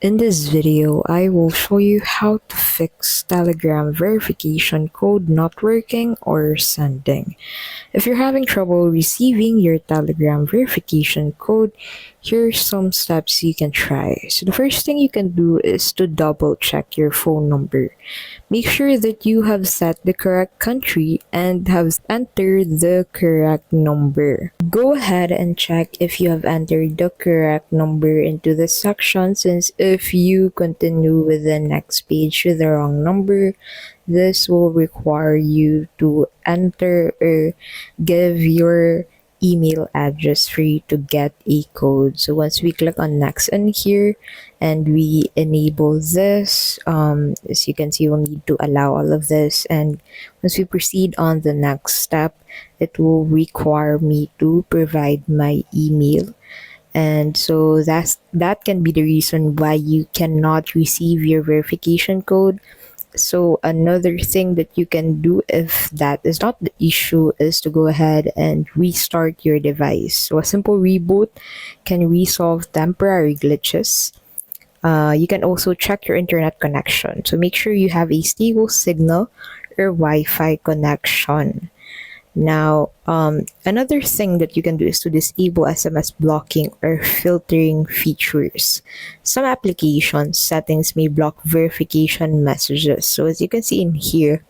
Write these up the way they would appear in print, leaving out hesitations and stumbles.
In this video, I will show you how to fix Telegram verification code not working or sending. If you're having trouble receiving your Telegram verification code, here's some steps you can try. So the first thing you can do is to double check your phone number. Make sure that you have set the correct country and have entered the correct number. Go ahead and check if you have entered the correct number into this section, since if you continue with the next page with the wrong number, this will require you to enter or give your email address for you to get a code. So once we click on next in here and we enable this, as you can see, we'll need to allow all of this. And once we proceed on the next step, it will require me to provide my email. And so that can be the reason why you cannot receive your verification code. So another thing that you can do if that is not the issue is to go ahead and restart your device. So a simple reboot can resolve temporary glitches. You can also check your internet connection. So make sure you have a stable signal or Wi-Fi connection. Now, another thing that you can do is to disable SMS blocking or filtering features. Some application settings may block verification messages. So as you can see in here,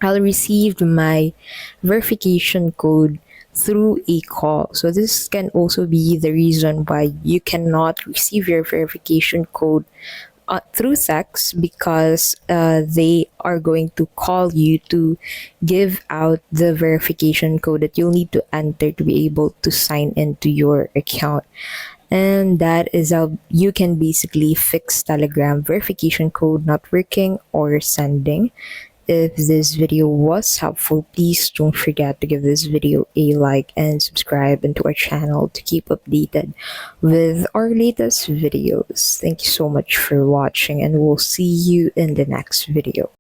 I'll receive my verification code through a call. So this can also be the reason why you cannot receive your verification code through text, because they are going to call you to give out the verification code that you'll need to enter to be able to sign into your account. And that is how you can basically fix Telegram verification code not working or sending. If this video was helpful, please don't forget to give this video a like and subscribe into our channel to keep updated with our latest videos. Thank you so much for watching, and we'll see you in the next video.